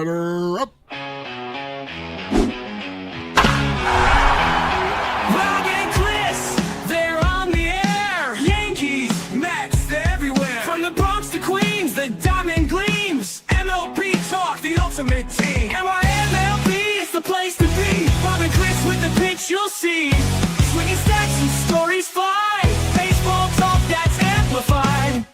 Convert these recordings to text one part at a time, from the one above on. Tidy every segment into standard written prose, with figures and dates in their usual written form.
Batter up. Rock and Chris, they're on the air. Yankees, Mets, they're everywhere. From the Bronx to Queens, the diamond gleams. MLB talk, the ultimate team. MLB is the place to be. Rock and Chris with the pitch you'll see. Swinging stats and stories fly. Baseball talk that's amplified.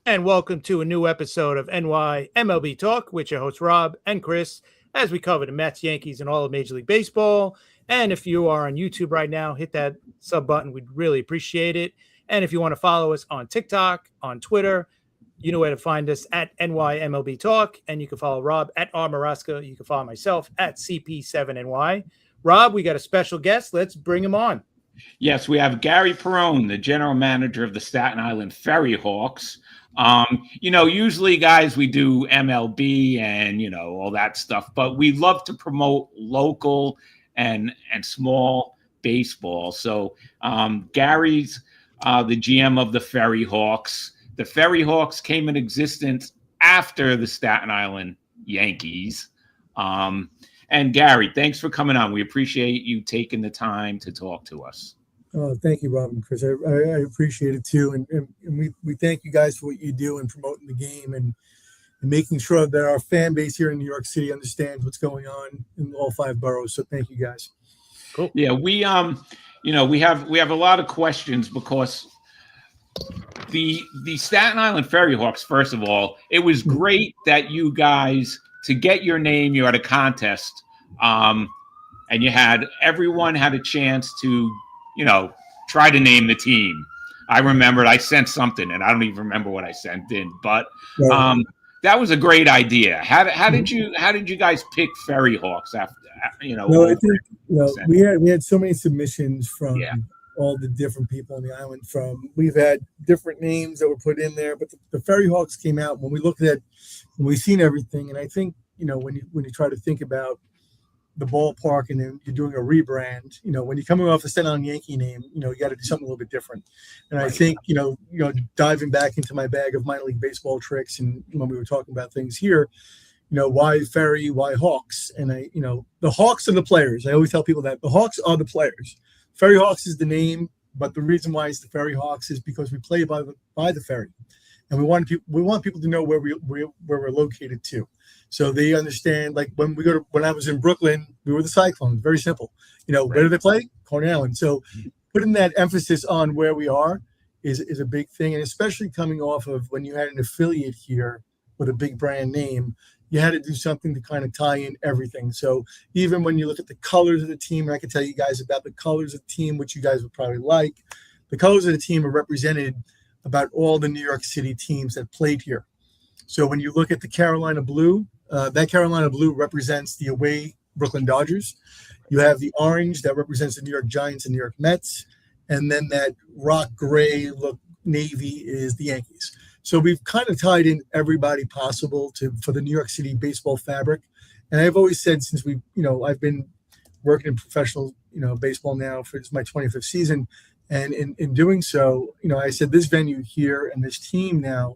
And welcome to a new episode of NY MLB Talk with your hosts Rob and Chris as we cover the Mets, Yankees, and all of Major League Baseball. And if you are on YouTube right now, hit that sub button. We'd really appreciate it. And if you want to follow us on TikTok, on Twitter, you know where to find us at NY MLB Talk. And you can follow Rob at R. Maraska. You can follow myself at CP7NY. Rob, we got a special guest. Let's bring him on. Yes, we have Gary Perone, the general manager of the Staten Island Ferry Hawks. Usually, guys, we do MLB and, all that stuff, but we love to promote local and small baseball. So Gary's the GM of the Ferry Hawks. The Ferry Hawks came in existence after the Staten Island Yankees. And Gary, thanks for coming on. We appreciate you taking the time to talk to us. Oh, thank you, Rob and Chris. I appreciate it too, and we thank you guys for what you do in promoting the game and making sure that our fan base here in New York City understands what's going on in all five boroughs. So thank you guys. Cool. Yeah, we we have a lot of questions because the Staten Island Ferry Hawks. First of all, it was great that you guys, to get your name, you had a contest, and everyone had a chance to try to name the team. I remembered I sent something, and I don't even remember what I sent in, but that was a great idea. How did you guys pick Ferry Hawks after? I think we had so many submissions from all the different people on the island. We've had different names that were put in there, but the Ferry Hawks came out when we looked at, when we seen everything, and I think when you try to think about the ballpark and then you're doing a rebrand, when you're coming off a Staten Island Yankee name, you got to do something a little bit different. And I think, diving back into my bag of minor league baseball tricks, and when we were talking about things here, why Ferry, why Hawks? And the Hawks are the players. I always tell people that the Hawks are the players. Ferry Hawks is the name, but the reason why it's the Ferry Hawks is because we play by the ferry, and we want people to know where we're located too. So they understand, like when I was in Brooklyn, we were the Cyclones. Very simple. Where do they play? Coney Island. So putting that emphasis on where we are is a big thing. And especially coming off of when you had an affiliate here with a big brand name, you had to do something to kind of tie in everything. So even when you look at the colors of the team, and I can tell you guys about the colors of the team, which you guys would probably like, the colors of the team are represented about all the New York City teams that played here. So when you look at the Carolina blue, that Carolina blue represents the away Brooklyn Dodgers. You have the orange that represents the New York Giants and New York Mets. And then that rock gray look navy is the Yankees. So we've kind of tied in everybody possible for the New York City baseball fabric. And I've always said, since I've been working in professional, baseball now for my 25th season. And in doing so, I said this venue here and this team now,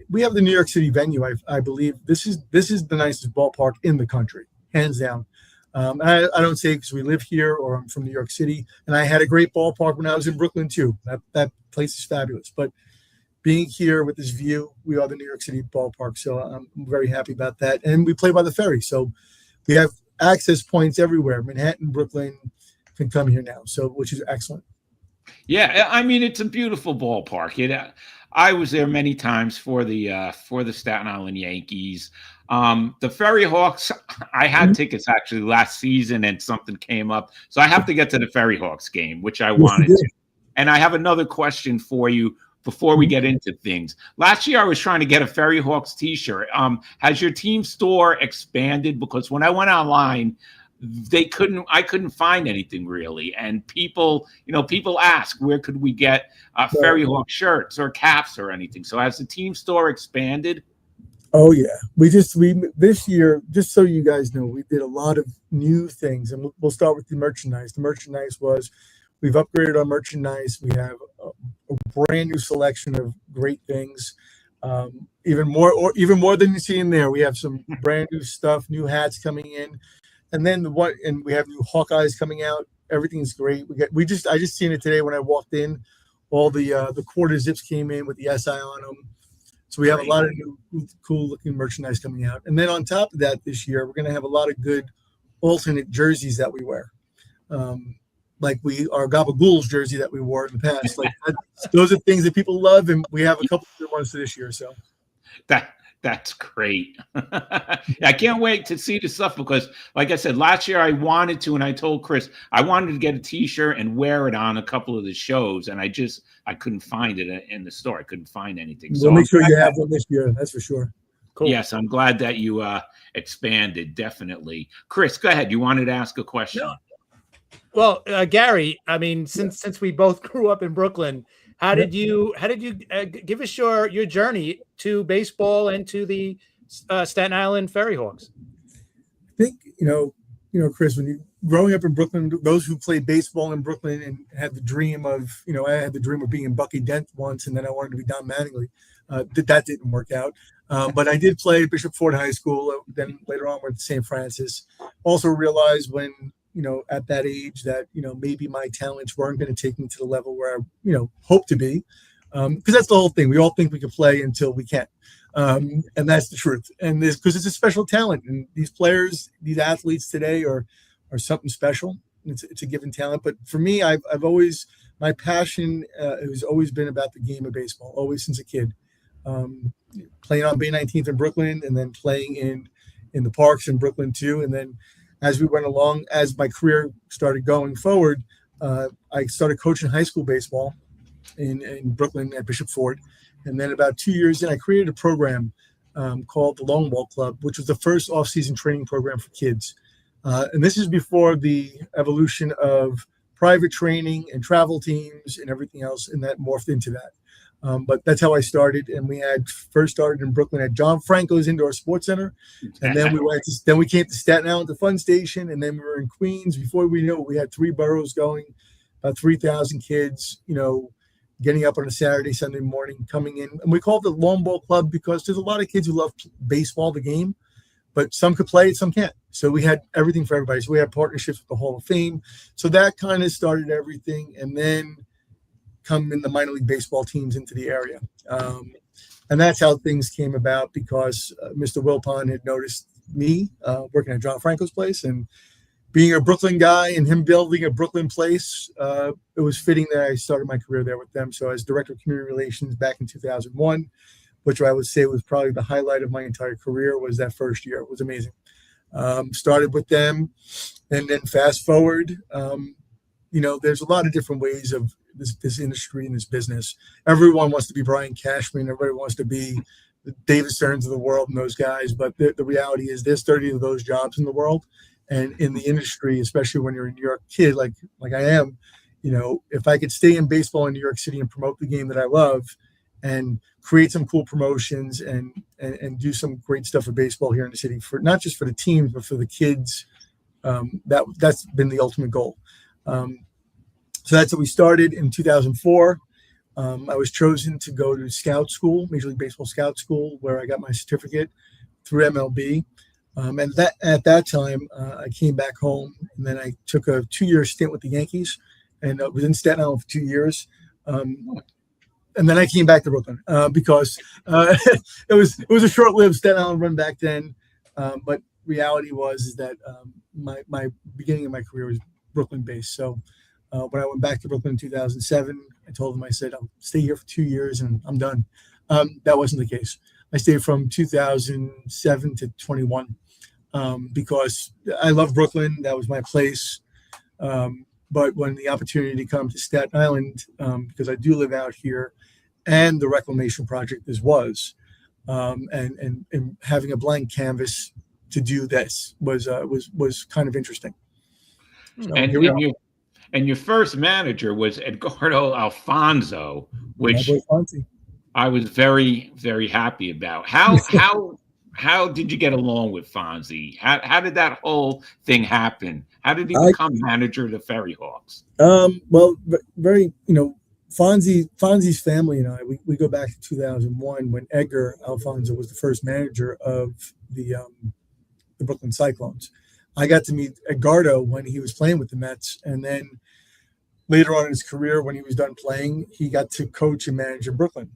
we have the New York City venue. I believe this is the nicest ballpark in the country, hands down. And I don't say because we live here or I'm from New York City. And I had a great ballpark when I was in Brooklyn too. That place is fabulous. But being here with this view, we are the New York City ballpark. So I'm very happy about that. And we play by the ferry. So we have access points everywhere. Manhattan, Brooklyn can come here now. So, which is excellent. Yeah, I mean, it's a beautiful ballpark. I was there many times for the Staten Island Yankees. The Ferry Hawks, I had tickets actually last season and something came up. So I have to get to the Ferry Hawks game, which I wanted to. And I have another question for you before we get into things. Last year, I was trying to get a Ferry Hawks t-shirt. Has your team store expanded? Because when I went online, I couldn't find anything really. And people ask, where could we get Ferry Hawk shirts or caps or anything? So has the team store expanded? Oh yeah. We this year, just so you guys know, we did a lot of new things, and we'll start with the merchandise. The merchandise was, We've upgraded our merchandise. We have a brand new selection of great things. Even more than you see in there. We have some brand new stuff, new hats coming in, and we have new Hawkeyes coming out. Everything's great. I just seen it today when I walked in. All the quarter zips came in with the SI on them. So we have a lot of new cool looking merchandise coming out. And then on top of that, this year, we're going to have a lot of good alternate jerseys that we wear. Like our Gabagools jersey that we wore in the past. Like those are things that people love. And we have a couple of good ones for this year. So that's great. I can't wait to see the stuff because, like I said, last year I wanted to, and I told Chris I wanted to get a T-shirt and wear it on a couple of the shows, and I couldn't find it in the store. I couldn't find anything. We'll make sure you have one this year. That's for sure. Cool. Yes, I'm glad that you expanded. Definitely, Chris. Go ahead. You wanted to ask a question. No. Well, Gary, I mean, since we both grew up in Brooklyn. How did you give us your journey to baseball and to the Staten Island Ferry Hawks? I think Chris, when you growing up in Brooklyn, those who played baseball in Brooklyn and had the dream of I had the dream of being Bucky Dent once, and then I wanted to be Don Mattingly. That didn't work out, but I did play at Bishop Ford High School. Then later on went to St. Francis. Also realized when at that age that, maybe my talents weren't going to take me to the level where I, hope to be. Because that's the whole thing. We all think we can play until we can't. And that's the truth. And because it's a special talent. And these players, these athletes today are something special. It's a given talent. But for me, I've always, my passion has always been about the game of baseball, always since a kid. Playing on Bay 19th in Brooklyn and then playing in the parks in Brooklyn too. And then as we went along, as my career started going forward, I started coaching high school baseball in Brooklyn at Bishop Ford. And then about 2 years in, I created a program called the Long Ball Club, which was the first off-season training program for kids. And this is before the evolution of private training and travel teams and everything else, and that morphed into that. But that's how I started, and we had first started in Brooklyn at John Franco's Indoor Sports Center, and then we came to Staten Island, the Fun Station, and then we were in Queens. Before we knew it, we had 3 boroughs going, about 3,000 kids, getting up on a Saturday, Sunday morning, coming in, and we called it the Long Ball Club because there's a lot of kids who love baseball, the game, but some could play it, some can't. So we had everything for everybody. So we had partnerships with the Hall of Fame. So that kind of started everything, and then come in the minor league baseball teams into the area. And that's how things came about because Mr. Wilpon had noticed me working at John Franco's place, and being a Brooklyn guy and him building a Brooklyn place, it was fitting that I started my career there with them. So as director of community relations back in 2001, which I would say was probably the highlight of my entire career, was that first year. It was amazing. Started with them, and then fast forward, there's a lot of different ways of this industry and this business. Everyone wants to be Brian Cashman. Everybody wants to be the David Stearns of the world and those guys. But the reality is there's 30 of those jobs in the world. And in the industry, especially when you're a New York kid, like I am, if I could stay in baseball in New York City and promote the game that I love and create some cool promotions and do some great stuff for baseball here in the city, for not just for the teams, but for the kids, that's been the ultimate goal. So that's what we started in 2004. I was chosen to go to scout school, Major League Baseball scout school, where I got my certificate through MLB. And at that time, I came back home, and then I took a 2-year stint with the Yankees, and was in Staten Island for 2 years. And then I came back to Brooklyn because it was a short-lived Staten Island run back then. But reality was that my beginning of my career was Brooklyn-based. So when I went back to Brooklyn in 2007, I told them, I said, I'll stay here for 2 years and I'm done. That wasn't the case. I stayed from 2007 to 21 because I love Brooklyn. That was my place. But when the opportunity to come to Staten Island, because I do live out here, and the reclamation project was, and having a blank canvas to do this was kind of interesting. So and your first manager was Edgardo Alfonso, which I was very, very happy about. How how did you get along with Fonzie? How did that whole thing happen? How did he I become manager of the Ferry Hawks? Well, very, Fonzie's family and I, we go back to 2001 when Edgar Alfonso was the first manager of the Brooklyn Cyclones. I got to meet Edgardo when he was playing with the Mets, and then later on in his career, when he was done playing, he got to coach and manage in Brooklyn.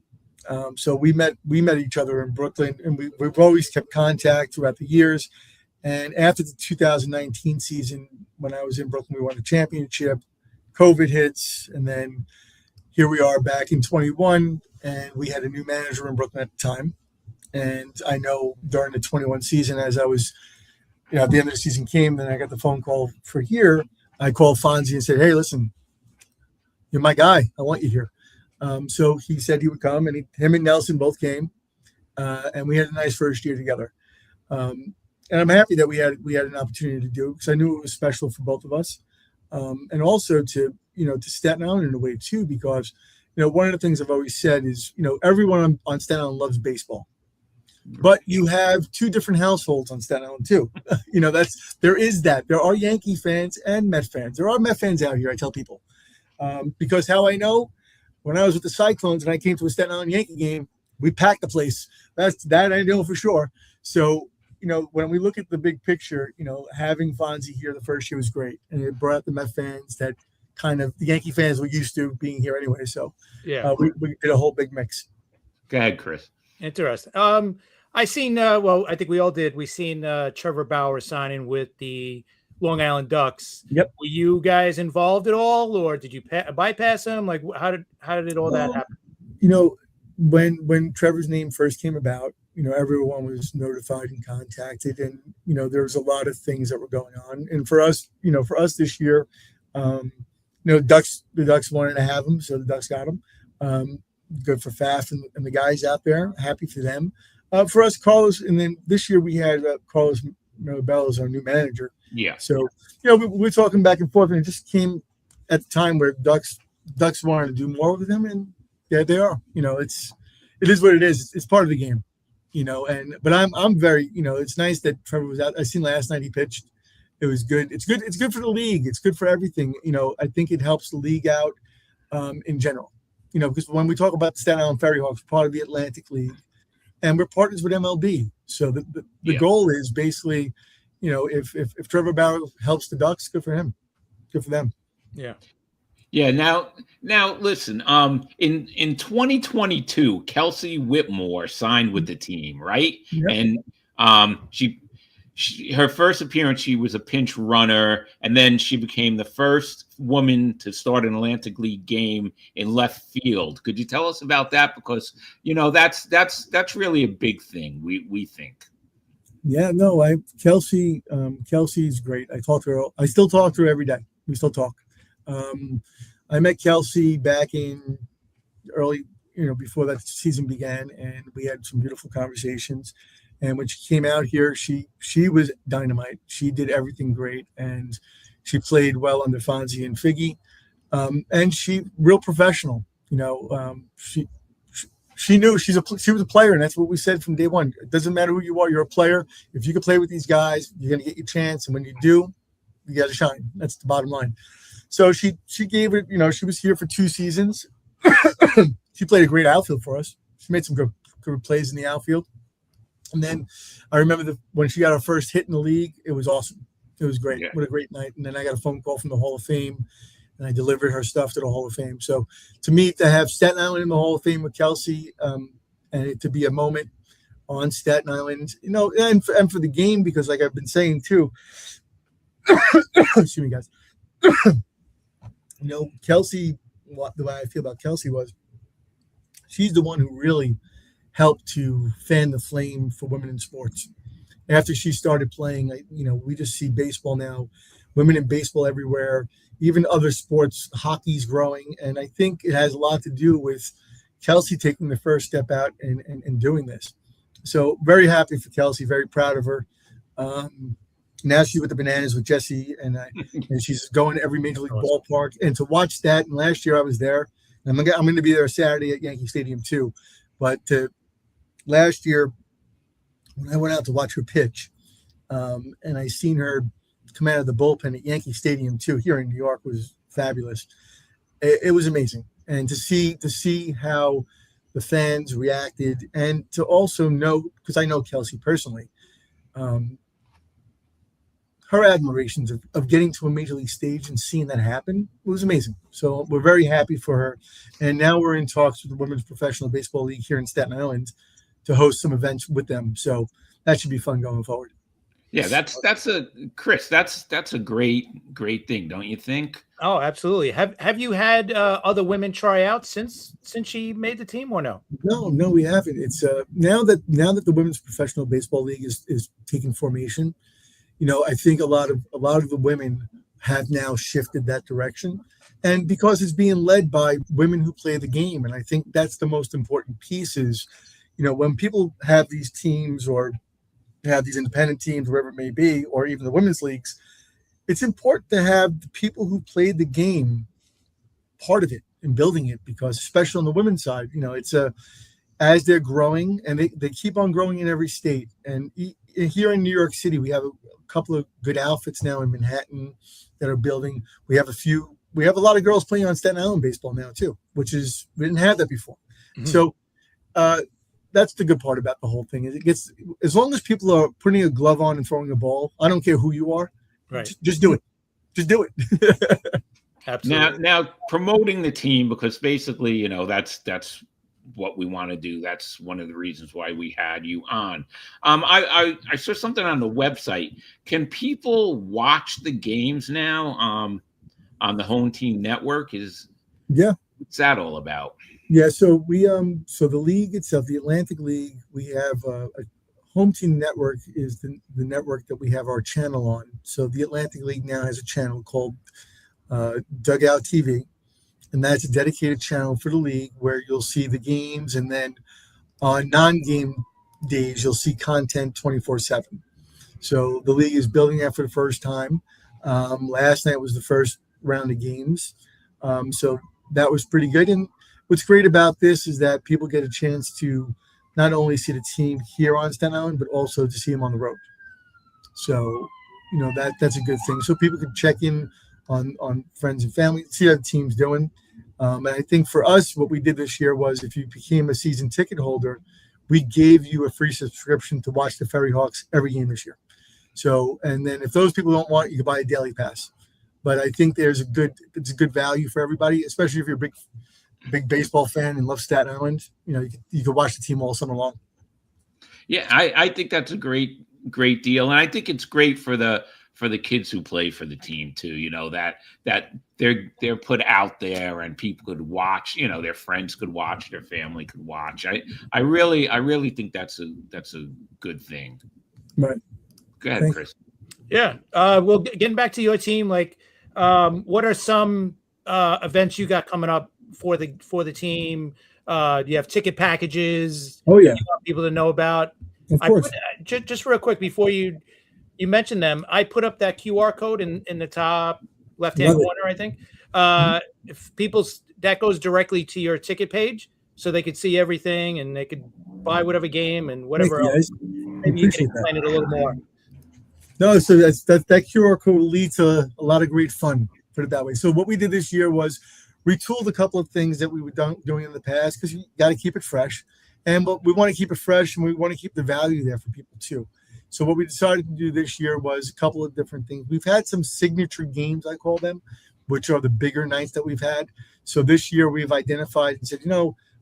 So we met each other in Brooklyn, and we've always kept contact throughout the years. And after the 2019 season, when I was in Brooklyn, we won a championship. COVID hits, and then here we are back in 21, and we had a new manager in Brooklyn at the time. And I know during the 21 season, as I was, at the end of the season came, then I got the phone call for here. I called Fonzie and said, "Hey, listen, you're my guy. I want you here." So he said he would come, and him and Nelson both came, and we had a nice first year together. And I'm happy that we had an opportunity to do it because I knew it was special for both of us, and also to Staten Island in a way too, because one of the things I've always said is everyone on Staten Island loves baseball, but you have two different households on Staten Island too. There are Yankee fans and Met fans. There are Met fans out here. I tell people because how I know. When I was with the Cyclones and I came to a Staten Island Yankee game, we packed the place. That I know for sure. So, when we look at the big picture, having Fonzie here the first year was great. And it brought out the Met fans that kind of the Yankee fans were used to being here anyway. So, yeah, we did a whole big mix. Go ahead, Chris. Interesting. I seen, I think we all did. We seen Trevor Bauer signing with the Long Island Ducks. Yep. Were you guys involved at all, or did you bypass him? Like, how did all that happen? When Trevor's name first came about, everyone was notified and contacted, and there was a lot of things that were going on. And for us this year, the Ducks wanted to have him, so the Ducks got him. Good for Faf and the guys out there. Happy for them. For us, Carlos, and then this year we had Carlos Mirabel as our new manager. Yeah. So, we're talking back and forth, and it just came at the time where Ducks wanted to do more with him, and there they are. It is what it is. It's part of the game, but I'm very, it's nice that Trevor was out. I seen last night he pitched. It was good. It's good. It's good for the league. It's good for everything. I think it helps the league out in general, because when we talk about the Staten Island Ferry Hawks, part of the Atlantic League, and we're partners with MLB. So the goal is basically, if Trevor Bauer helps the Ducks, good for him. Good for them. Yeah. Yeah. Now listen, in 2022, Kelsey Whitmore signed with the team, right? Yep. And her first appearance, she was a pinch runner, and then she became the first woman to start an Atlantic League game in left field. Could you tell us about that? Because that's really a big thing. We think. Yeah, no, Kelsey's great. I still talk to her every day. We still talk. I met Kelsey back in early, before that season began, and we had some beautiful conversations. And when she came out here, she was dynamite. She did everything great, and she played well under Fonzie and Figgy. And she real professional. She knew she was a player, and that's what we said from day one. It doesn't matter who you are, you're a player. If you can play with these guys, you're gonna get your chance, and when you do, you got to shine. That's the bottom line. So she gave it. She was here for 2 seasons. She played a great outfield for us. She made some good plays in the outfield. And then I remember when she got her first hit in the league, it was awesome. It was great. Yeah. What a great night. And then I got a phone call from the Hall of Fame, and I delivered her stuff to the Hall of Fame. So to me, to have Staten Island in the Hall of Fame with Kelsey, and it to be a moment on Staten Island, and for the game, because like I've been saying too, excuse me, guys, Kelsey, the way I feel about Kelsey was she's the one who really helped to fan the flame for women in sports. After she started playing, we just see baseball now, women in baseball everywhere, even other sports, hockey's growing. And I think it has a lot to do with Kelsey taking the first step out and doing this. So very happy for Kelsey, very proud of her. Now she's with the Bananas with Jesse, and she's going to every major league ballpark. And to watch that, and last year I was there, and I'm going to be there Saturday at Yankee Stadium too. But last year, when I went out to watch her pitch, and I seen her come out of the bullpen at Yankee Stadium too, here in New York, was fabulous. It was amazing, and to see how the fans reacted, and to also know, because I know Kelsey personally, her admirations of getting to a major league stage and seeing that happen was amazing. So we're very happy for her. And now we're in talks with the Women's Professional Baseball League here in Staten Island to host some events with them. So that should be fun going forward. Yeah, that's a great thing, don't you think? Oh, absolutely. Have you had other women try out since she made the team, or no? No, we haven't. It's now that the Women's Professional Baseball League is taking formation, I think a lot of the women have now shifted that direction, and because it's being led by women who play the game. And I think that's the most important piece is, when people have these teams or have these independent teams, wherever it may be, or even the women's leagues, it's important to have the people who played the game part of it and building it, because especially on the women's side, it's as they're growing, and they keep on growing in every state. And here in New York City, we have a couple of good outfits now in Manhattan that are building. We have a lot of girls playing on Staten Island baseball now too, which is, we didn't have that before. Mm-hmm. So that's the good part about the whole thing. Is it gets, as long as people are putting a glove on and throwing a ball, I don't care who you are, right? Just do it. Just do it. Absolutely. Now promoting the team, because basically, that's what we want to do. That's one of the reasons why we had you on. I saw something on the website. Can people watch the games now on the Home Team Network? What's that all about? Yeah, so we so the league itself, the Atlantic League, we have a Home Team Network is the network that we have our channel on. So the Atlantic League now has a channel called Dugout TV, and that's a dedicated channel for the league where you'll see the games, and then on non-game days you'll see content 24/7. So the league is building that for the first time. Last night was the first round of games, so that was pretty good. And what's great about this is that people get a chance to not only see the team here on Staten Island, but also to see them on the road. So, that's a good thing. So people can check in on friends and family, see how the team's doing. And I think for us, what we did this year was, if you became a season ticket holder, we gave you a free subscription to watch the Ferry Hawks every game this year. So, and then if those people don't want it, you can buy a daily pass. But I think it's a good value for everybody, especially if you're a big baseball fan and love Staten Island. You could watch the team all summer long. Yeah, I think that's a great deal, and I think it's great for the kids who play for the team too. That they're put out there and people could watch. Their friends could watch, their family could watch. I really think that's a good thing. Right. Go ahead, Chris. Yeah. Well, getting back to your team, what are some events you got coming up for the team? Do you have ticket packages? Oh yeah, you want people to know about? Of course. Just real quick before you mentioned them, I put up that QR code in the top left-hand corner, I think. If that goes directly to your ticket page, so they could see everything and they could buy whatever game and whatever else. Maybe you can explain it a little more. No, so that QR code leads to a lot of great fun, put it that way. So what we did this year was retooled a couple of things that we were doing in the past, because you got to keep it fresh. But we want to keep it fresh, and we want to keep the value there for people too. So what we decided to do this year was a couple of different things. We've had some signature games, I call them, which are the bigger nights that we've had. So this year we've identified and said,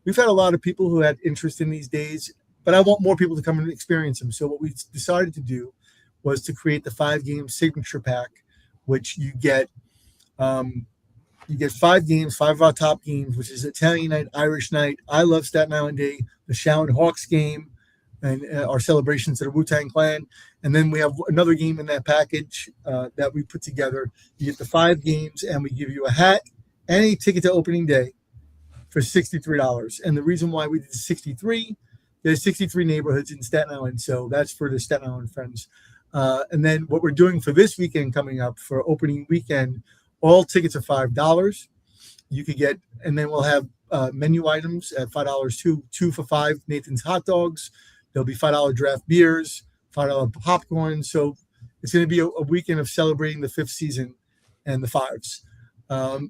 we've had a lot of people who had interest in these days, but I want more people to come and experience them. So what we decided to do was to create the 5-game signature pack, which you get 5 games, 5 of our top games, which is Italian night, Irish night, I Love Staten Island Day, the Shaolin Hawks game, and our celebrations to the Wu-Tang Clan. And then we have another game in that package that we put together. You get the 5 games, and we give you a hat and a ticket to opening day for $63. And the reason why we did 63, there's 63 neighborhoods in Staten Island, so that's for the Staten Island friends. And then what we're doing for this weekend coming up for opening weekend, all tickets are $5. You could get, and then we'll have menu items at $5 too. 2 for $5 Nathan's hot dogs. There'll be $5 draft beers, $5 popcorn. So it's going to be a weekend of celebrating the 5th season and the fives.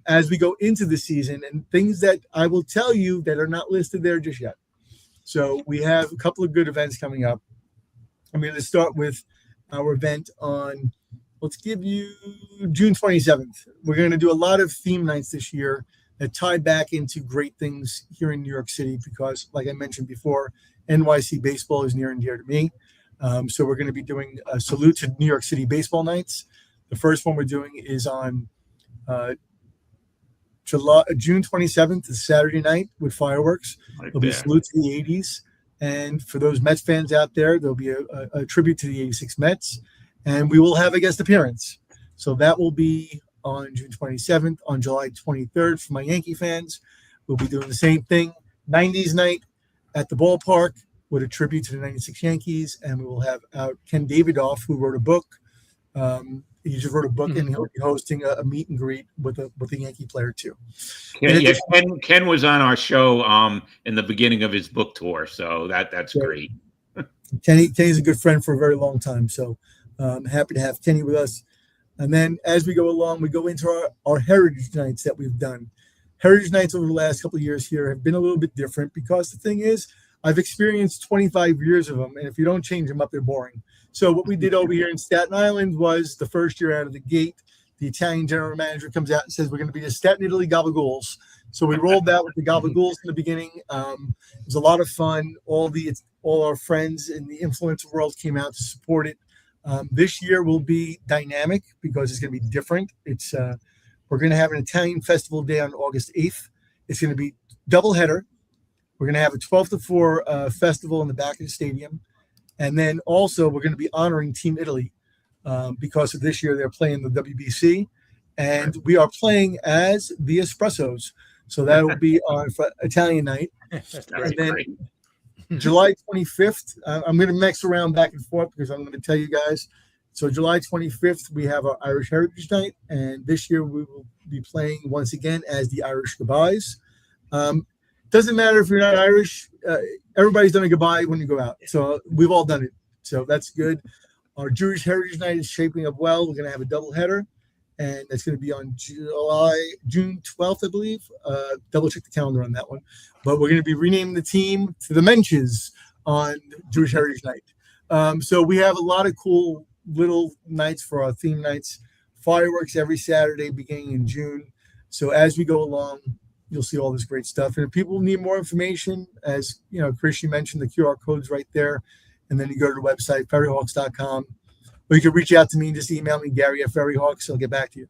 As we go into the season, and things that I will tell you that are not listed there just yet. So we have a couple of good events coming up. I'm going to start with our event on, let's give you June 27th. We're going to do a lot of theme nights this year that tie back into great things here in New York City because, like I mentioned before, NYC baseball is near and dear to me. So we're going to be doing a salute to New York City baseball nights. The first one we're doing is on June 27th, is Saturday night with fireworks. There'll be a salute to the 80s. And for those Mets fans out there, there'll be a tribute to the 86 Mets. And we will have a guest appearance. So that will be on June 27th. On July 23rd, for my Yankee fans, we'll be doing the same thing. 90s night at the ballpark with a tribute to the 96 Yankees. And we will have Ken Davidoff, who wrote a book. He just wrote a book, and he'll be hosting a meet and greet with a Yankee player too. Yeah, Ken was on our show in the beginning of his book tour, so that's great. Kenny's a good friend for a very long time, so I'm happy to have Kenny with us. And then as we go along, we go into our Heritage Nights that we've done. Heritage Nights over the last couple of years here have been a little bit different because the thing is, I've experienced 25 years of them, and if you don't change them up, they're boring. So what we did over here in Staten Island was the first year out of the gate, the Italian general manager comes out and says, we're going to be the Staten Italy Gabagools. So we rolled that with the Gabagools in the beginning. It was a lot of fun. All our friends in the influencer world came out to support it. This year will be dynamic because it's going to be different. We're going to have an Italian festival day on August 8th. It's going to be doubleheader. We're going to have a 12 to 4 festival in the back of the stadium. And then also we're going to be honoring Team Italy because of this year they're playing the WBC. And we are playing as the Espressos. So that will be on Italian night. And then July 25th, I'm going to mix around back and forth because I'm going to tell you guys. So July 25th, we have our Irish Heritage Night. And this year we will be playing once again as the Irish Goodbyes. Doesn't matter if you're not Irish. Everybody's done a goodbye when you go out. So we've all done it. So that's good. Our Jewish Heritage Night is shaping up well. We're going to have a doubleheader, and it's going to be on June 12th, I believe. Double check the calendar on that one. But we're going to be renaming the team to the Menches on Jewish Heritage Night. So we have a lot of cool little nights for our theme nights. Fireworks every Saturday beginning in June. So as we go along, you'll see all this great stuff. And if people need more information, as you know, Chris, you mentioned the QR code's right there. And then you go to the website, ferryhawks.com. Or you can reach out to me and just email me, Gary at Ferryhawks. I'll get back to you.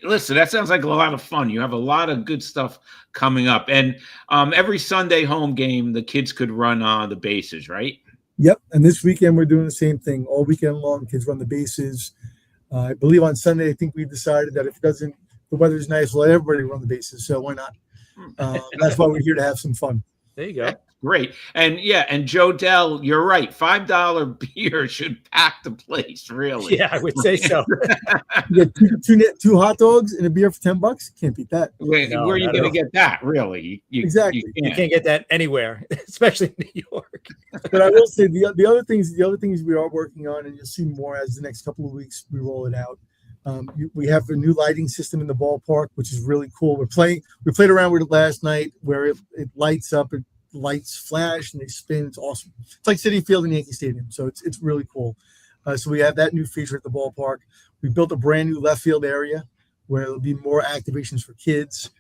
Listen, that sounds like a lot of fun. You have a lot of good stuff coming up. And every Sunday home game, the kids could run the bases, right? Yep. And this weekend, we're doing the same thing. All weekend long, kids run the bases. I believe on Sunday, I think we've decided that if the weather's nice, we'll let everybody run the bases. So why not? That's why we're here to have some fun. There you go. Great. And Joe Dell, you're right. $5 beer should pack the place, really. Yeah, I would say so. You get two hot dogs and a beer for $10. Can't beat that. Where are you going to get that, really? Exactly. You can't get that anywhere, especially in New York. But I will say the other things we are working on, and you'll see more as the next couple of weeks we roll it out. We have a new lighting system in the ballpark, which is really cool. We played around with it last night, where it lights up. Lights flash and they spin. It's awesome. It's like Citi Field and Yankee Stadium, so it's really cool. So we have that new feature at the ballpark. We built a brand new left field area where there'll be more activations for kids.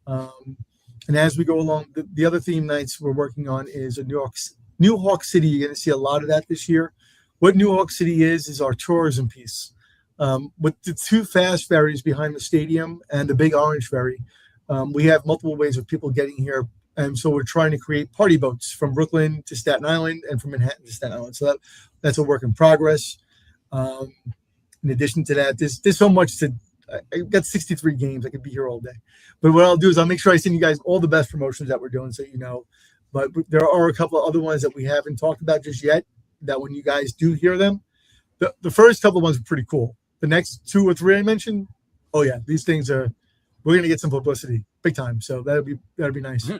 And as we go along, the other theme nights we're working on is New Hawk City. You're going to see a lot of that this year. What New Hawk City is our tourism piece. With the 2 fast ferries behind the stadium and the big orange ferry, we have multiple ways of people getting here. And so we're trying to create party boats from Brooklyn to Staten Island and from Manhattan to Staten Island. So that's a work in progress. In addition to that, there's so much I've got 63 games. I could be here all day. But what I'll do is I'll make sure I send you guys all the best promotions that we're doing so you know. But there are a couple of other ones that we haven't talked about just yet that when you guys do hear them, the first couple of ones are pretty cool. The next 2 or 3 I mentioned, oh yeah, these things we're going to get some publicity big time. So that'd be nice.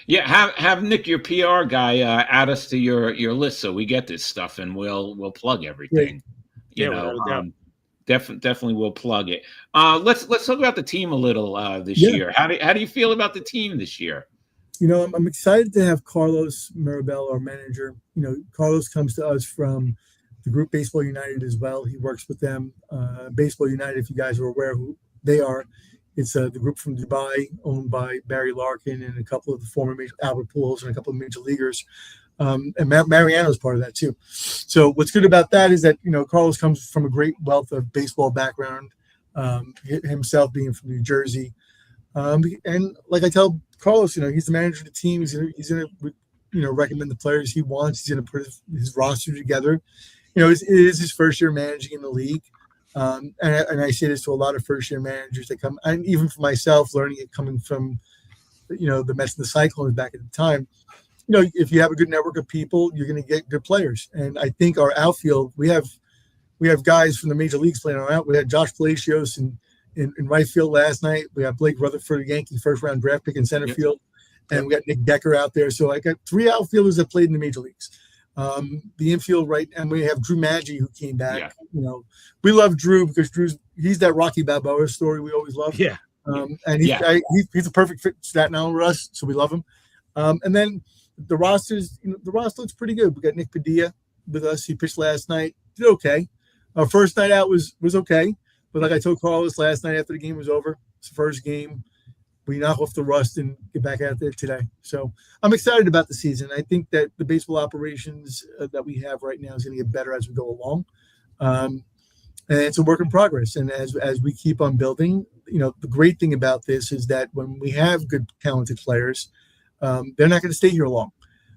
Yeah, have Nick, your PR guy, add us to your list so we get this stuff and we'll plug everything. You Yeah, know, without a doubt. definitely we'll plug it. Let's talk about the team a little this Yeah. year. How do you feel about the team this year? You know, I'm excited to have Carlos Mirabel, our manager. You know, Carlos comes to us from the group Baseball United as well. He works with them. Baseball United, if you guys are aware who they are, it's the group from Dubai owned by Barry Larkin and a couple of the former Albert Pujols and a couple of major leaguers. And Mariano is part of that too. So what's good about that is that, you know, Carlos comes from a great wealth of baseball background, himself being from New Jersey. And like I tell Carlos, you know, he's the manager of the team. He's gonna you know, recommend the players he wants. He's gonna put his roster together. You know, it is his first year managing in the league. And I say this to a lot of first year managers that come, and even for myself, learning it coming from, you know, the Mets and the Cyclones back at the time. You know, if you have a good network of people, you're going to get good players. And I think our outfield, we have guys from the major leagues playing our out. We had Josh Palacios in right field last night. We have Blake Rutherford, a Yankee first round draft pick in center field, and we got Nick Decker out there. So I got 3 outfielders that played in the major leagues. The infield, right, and we have Drew Maggi who came back. Yeah. You know, we love Drew because he's that Rocky Balboa story we always love. Yeah. And he's a perfect fit Staten Island for us, so we love him. And then the roster looks pretty good. We got Nick Padilla with us. He pitched last night. Did okay. Our first night out was okay. But like I told Carlos last night after the game was over, it's the first game. We knock off the rust and get back out there today. So I'm excited about the season. I think that the baseball operations that we have right now is going to get better as we go along. And it's a work in progress. And as we keep on building, you know, the great thing about this is that when we have good, talented players, they're not going to stay here long.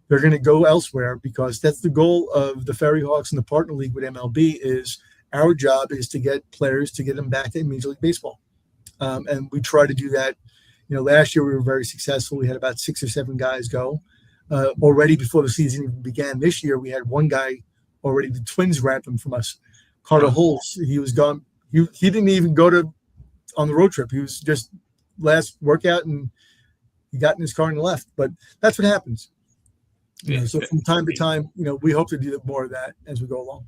They're going to go elsewhere because that's the goal of the Ferry Hawks and the partner league with MLB is our job is to get players to get them back to Major League Baseball. And we try to do that. You know, last year we were very successful. We had about 6 or 7 guys go already before the season even began. This year we had one guy already. The Twins grabbed him from us. Carter Holtz. He was gone. He didn't even go on the road trip. He was just last workout and he got in his car and left. But that's what happens. You know, so from time to time, you know, we hope to do more of that as we go along.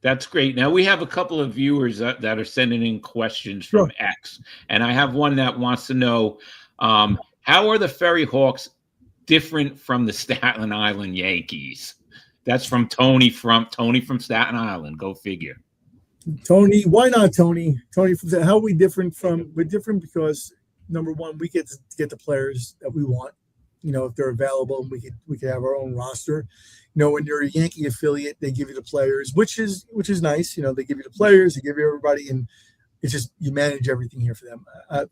That's great. Now we have a couple of viewers that are sending in questions from X, and I have one that wants to know how are the Ferry Hawks different from the Staten Island Yankees? That's from Tony from Staten Island. Go figure. Tony, why not Tony? Tony, how are we different from? We're different because number one, we get to get the players that we want. You know, if they're available, and we could have our own roster. You know, when you're a Yankee affiliate, they give you the players, which is nice. You know, they give you the players, they give you everybody, and it's just you manage everything here for them.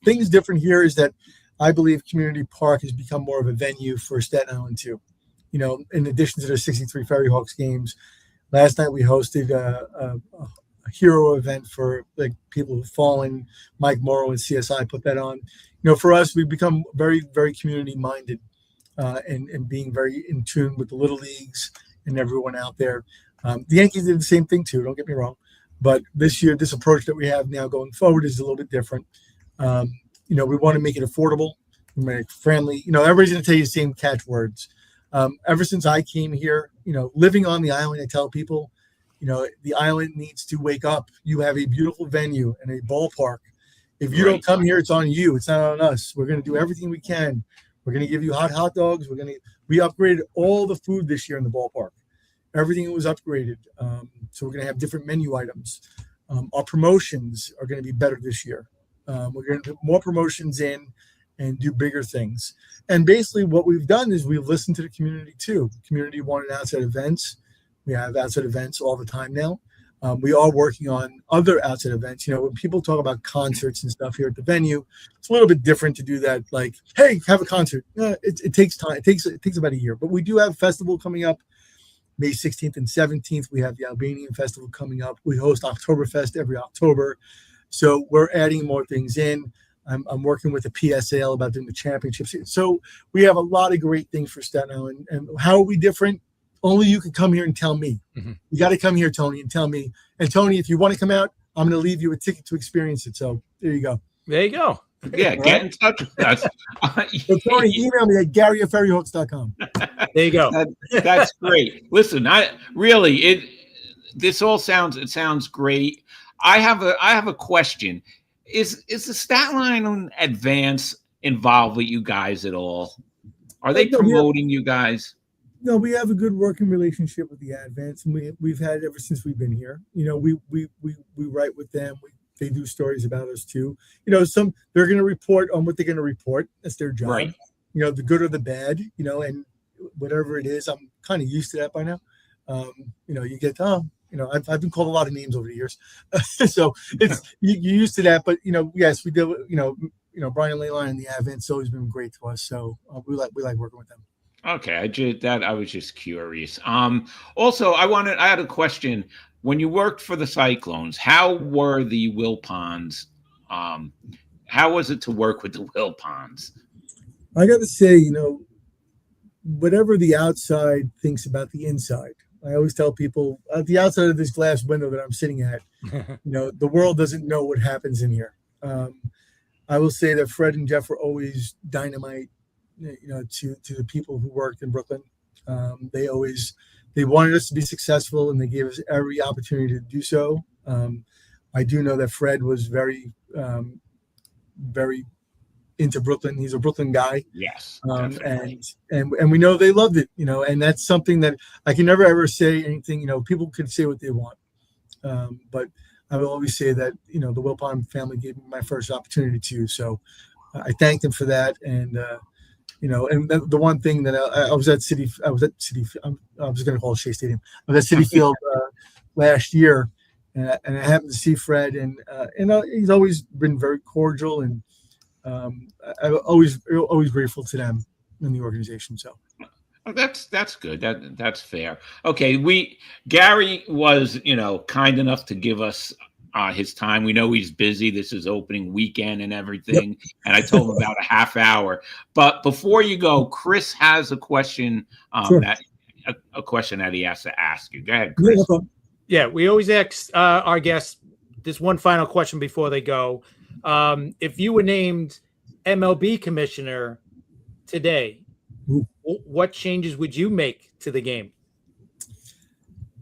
Things different here is that I believe Community Park has become more of a venue for Staten Island too. You know, in addition to the 63 Ferry Hawks games, last night we hosted a hero event for like people who've fallen. Mike Morrow and CSI put that on. You know, for us, we've become very, very community minded. And being very in tune with the little leagues and everyone out there. The Yankees did the same thing too, don't get me wrong. But this year, this approach that we have now going forward is a little bit different. You know, we want to make it affordable, make it friendly. You know, everybody's going to tell you the same catchwords. Ever since I came here, you know, living on the island, I tell people, you know, the island needs to wake up. You have a beautiful venue and a ballpark. If you don't come here, it's on you. It's not on us. We're going to do everything we can. We're going to give you hot dogs. We upgraded all the food this year in the ballpark. Everything was upgraded. So we're going to have different menu items. Our promotions are going to be better this year. We're going to put more promotions in and do bigger things. And basically what we've done is we've listened to the community too. The community wanted outside events. We have outside events all the time now. We are working on other outside events. You know, when people talk about concerts and stuff here at the venue, it's a little bit different to do that. Like, hey, have a concert. It takes time. It takes about a year. But we do have a festival coming up, May 16th and 17th. We have the Albanian Festival coming up. We host Oktoberfest every October. So we're adding more things in. I'm working with the PSAL about doing the championships. So we have a lot of great things for Staten Island. And how are we different? Only you can come here and tell me. Mm-hmm. You got to come here, Tony, and tell me. And Tony, if you want to come out, I'm going to leave you a ticket to experience it. So there you go. There you go. Yeah, get in touch with us. So Tony, email me at gary@ferryhawks.com. There you go. That's great. Listen, this all sounds great. I have a question. Is the Staten Island Advance involved with you guys at all? Are they promoting you guys? No, we have a good working relationship with the Advance, and we've had it ever since we've been here. We write with them. They do stories about us too. They're going to report on what they're going to report. That's their job. Right. The good or the bad. And whatever it is, I'm kind of used to that by now. You get I've been called a lot of names over the years, so it's you're used to that. But yes, we do. Brian Leyline and the Advance always been great to us. So we like working with them. Okay, I was just curious. Also, I had a question. When you worked for the Cyclones, how were the Wilpons? How was it to work with the Wilpons? I got to say, whatever the outside thinks about the inside, I always tell people at the outside of this glass window that I'm sitting at, the world doesn't know what happens in here. I will say that Fred and Jeff were always dynamite, to the people who worked in Brooklyn. They wanted us to be successful, and they gave us every opportunity to do so. I do know that Fred was very, very into Brooklyn. He's a Brooklyn guy. Yes. And we know they loved it, and that's something that I can never ever say anything, people can say what they want. But I will always say that, the Wilpon family gave me my first opportunity to. So I thank them for that. And, and the one thing that I was at City, I was going to call it Shea Stadium. I was at City Field last year, and I happened to see Fred, and he's always been very cordial, and I'm always grateful to them in the organization. So that's good. That's fair. Okay, Gary was kind enough to give us his time. We know he's busy. This is opening weekend and everything. Yep. And I told him about a half hour. But before you go, Chris has a question sure. a question that he has to ask you. Go ahead, Chris. Yeah, we always ask our guests this one final question before they go. If you were named MLB commissioner today, what changes would you make to the game?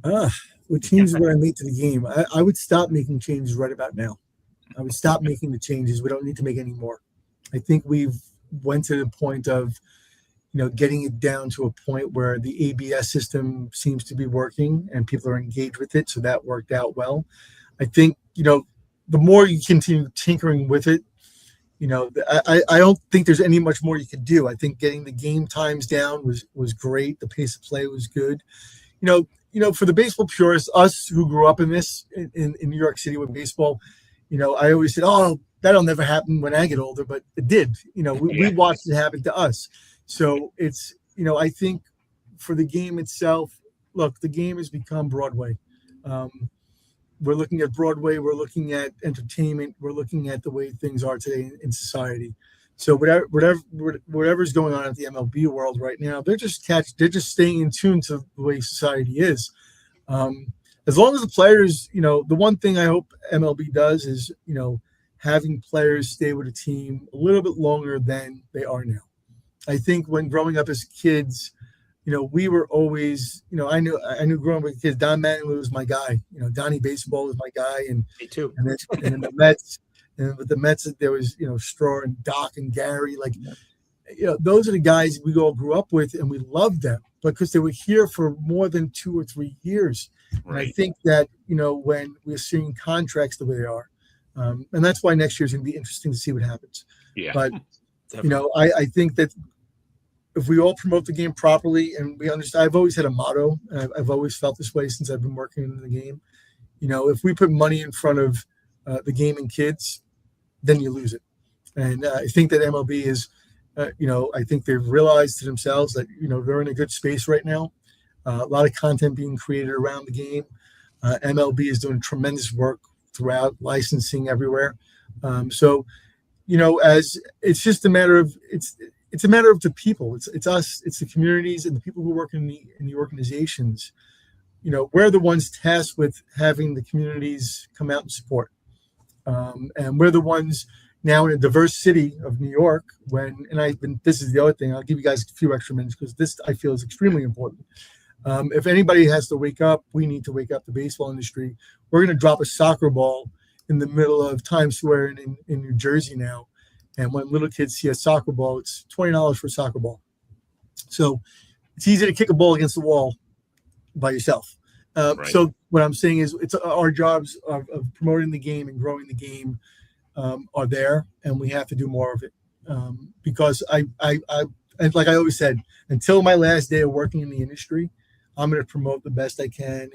What changes would I make to the game? I would stop making changes right about now. I would stop making the changes. We don't need to make any more. I think we've went to the point of, getting it down to a point where the ABS system seems to be working and people are engaged with it. So that worked out well. I think, the more you continue tinkering with it, I don't think there's any much more you could do. I think getting the game times down was great. The pace of play was good. For the baseball purists, us who grew up in this in New York City with baseball, I always said, "Oh, that'll never happen when I get older," but it did. We watched it happen to us. So it's, I think for the game itself, look, the game has become Broadway. We're looking at Broadway. We're looking at entertainment. We're looking at the way things are today in society. So whatever's going on at the MLB world right now, they're just staying in tune to the way society is. As long as the players, the one thing I hope MLB does is, having players stay with a team a little bit longer than they are now. I think when growing up as kids, we were always, I knew growing up as kids, Don Mattingly was my guy. Donnie Baseball was my guy, and me too. And then the Mets. And with the Mets, there was, Straw and Doc and Gary. Those are the guys we all grew up with, and we loved them because they were here for more than 2 or 3 years. Right. And I think that, when we're seeing contracts the way they are, and that's why next year is going to be interesting to see what happens. Yeah. But, I think that if we all promote the game properly and we understand, I've always had a motto, and I've always felt this way since I've been working in the game. If we put money in front of the game and kids, then you lose it. And I think that MLB is, I think they've realized to themselves that, they're in a good space right now. A lot of content being created around the game. MLB is doing tremendous work throughout, licensing everywhere. So, as it's just a matter of, it's a matter of the people. It's us, it's the communities and the people who work in the organizations. We're the ones tasked with having the communities come out and support. And we're the ones, now in a diverse city of New York, this is the other thing, I'll give you guys a few extra minutes because this I feel is extremely important. If anybody has to wake up, we need to wake up the baseball industry. We're going to drop a soccer ball in the middle of Times Square in New Jersey now. And when little kids see a soccer ball, it's $20 for a soccer ball. So it's easy to kick a ball against the wall by yourself. Right. So what I'm saying is it's our jobs of promoting the game and growing the game are there, and we have to do more of it. Because I like I always said, until my last day of working in the industry, I'm going to promote the best I can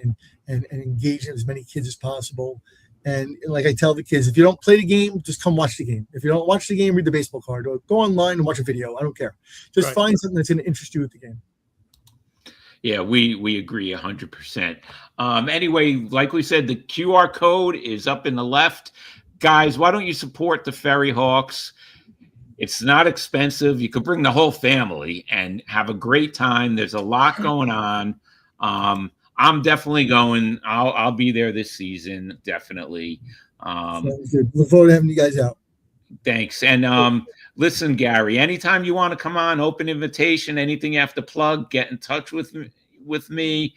and engage as many kids as possible. And like I tell the kids, if you don't play the game, just come watch the game. If you don't watch the game, read the baseball card or go online and watch a video. I don't care. Just find something that's going to interest you with the game. Yeah, we agree 100%. Anyway, like we said, the QR code is up in the left. Guys, why don't you support the Ferry Hawks? It's not expensive. You could bring the whole family and have a great time. There's a lot going on. I'm definitely going. I'll be there this season, definitely. Look forward to having you guys out. Thanks. And listen, Gary, anytime you want to come on, open invitation, anything you have to plug, get in touch with me.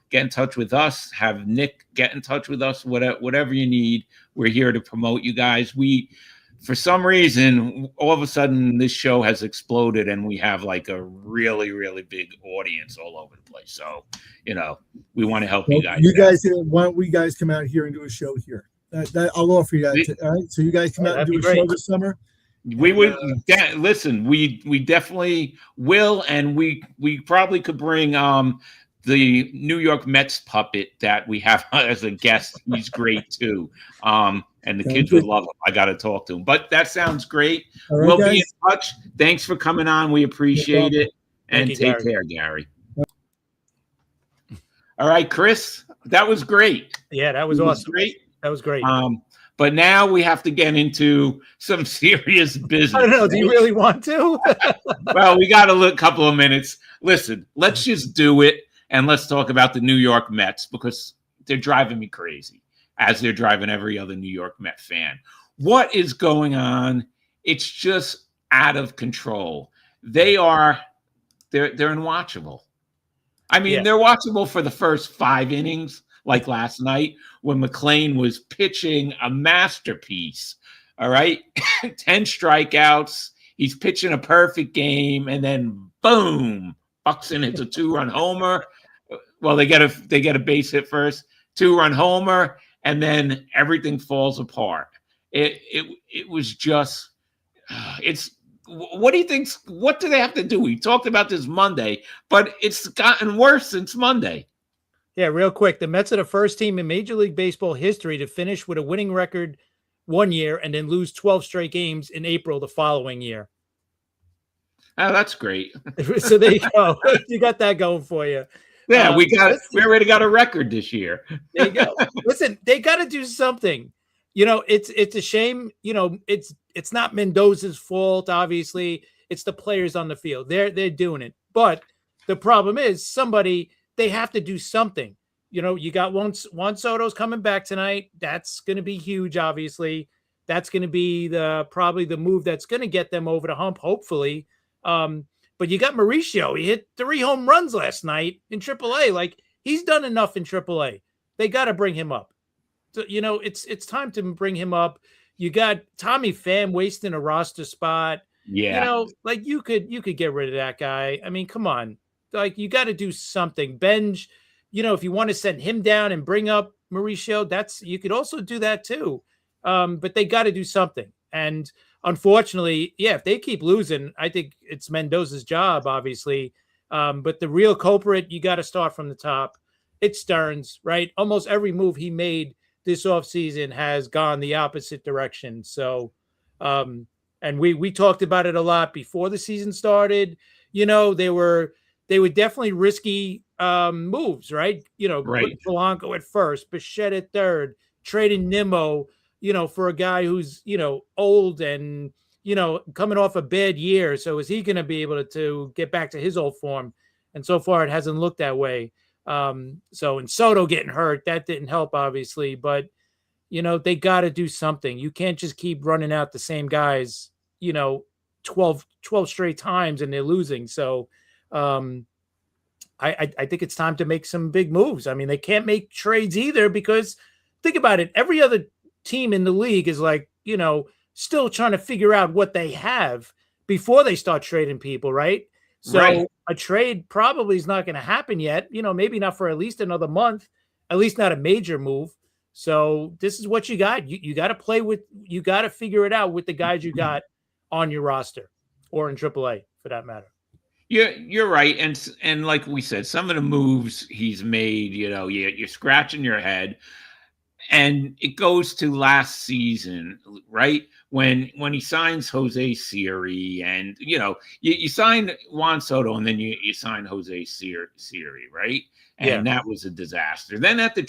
Get in touch with us. Have Nick get in touch with us. Whatever you need, we're here to promote you guys. For some reason, all of a sudden, this show has exploded, and we have like a really, really big audience all over the place. So, we want to help you guys. Why don't we guys come out here and do a show here? I'll offer you that. All right. So you guys come out and do a show this summer. We would listen. We definitely will, and we probably could bring the New York Mets puppet that we have as a guest. He's great too. And the kids would love him. I got to talk to him. But that sounds great. Right, we'll be in touch. Thanks for coming on. We appreciate it. And take care, Gary. All right, Chris. That was great. Yeah, that was awesome. Great. That was great. But now we have to get into some serious business. I don't know. Do you really want to? Well, we got a couple of minutes. Listen, let's just do it. And let's talk about the New York Mets because they're driving me crazy, as they're driving every other New York Met fan. What is going on? It's just out of control. They're unwatchable. I mean, They're watchable for the first 5 innings, like last night when McClain was pitching a masterpiece. All right. 10 strikeouts. He's pitching a perfect game. And then boom, Buxton hits a 2-run homer. Well, they get a base hit first, 2-run homer, and then everything falls apart. It was just what do you think? What do they have to do? We talked about this Monday, but it's gotten worse since Monday. Yeah, real quick. The Mets are the first team in Major League Baseball history to finish with a winning record one year and then lose 12 straight games in April the following year. Oh, that's great. So there you go. You got that going for you. Yeah, we already got a record this year. There you go. Listen, they got to do something. It's a shame. It's not Mendoza's fault. Obviously, it's the players on the field. They're doing it. But the problem is they have to do something. You got Juan Soto's coming back tonight. That's going to be huge. Obviously, that's going to be probably the move that's going to get them over the hump. Hopefully. But you got Mauricio. He hit 3 home runs last night in AAA. Like, he's done enough in AAA. They got to bring him up. So, it's time to bring him up. You got Tommy Pham wasting a roster spot. Yeah. You could get rid of that guy. I mean, come on. Like, you got to do something. Benj, if you want to send him down and bring up Mauricio, you could also do that too. But they got to do something. And unfortunately, if they keep losing, I think it's Mendoza's job, obviously. But the real culprit, you got to start from the top. It's Stearns, right? Almost every move he made this offseason has gone the opposite direction. So, and we talked about it a lot before the season started. They were definitely risky moves, right? Putting Polanco at first, Bichette at third, trading Nimmo, for a guy who's, old and, coming off a bad year. So is he going to be able to get back to his old form? And so far it hasn't looked that way. And Soto getting hurt, that didn't help, obviously. But, they got to do something. You can't just keep running out the same guys, 12 straight times and they're losing. So I think it's time to make some big moves. I mean, they can't make trades either because think about it. Every other team in the league is like, still trying to figure out what they have before they start trading people, right? So a trade probably is not going to happen yet, maybe not for at least another month, at least not a major move. So this is what you got. You got to you got to figure it out with the guys you got on your roster or in AAA for that matter. You're right. And like we said, some of the moves he's made, you're scratching your head. And it goes to last season, right? When he signs Jose Siri and, you signed Juan Soto and then you signed Jose Siri, right? And that was a disaster. Then at the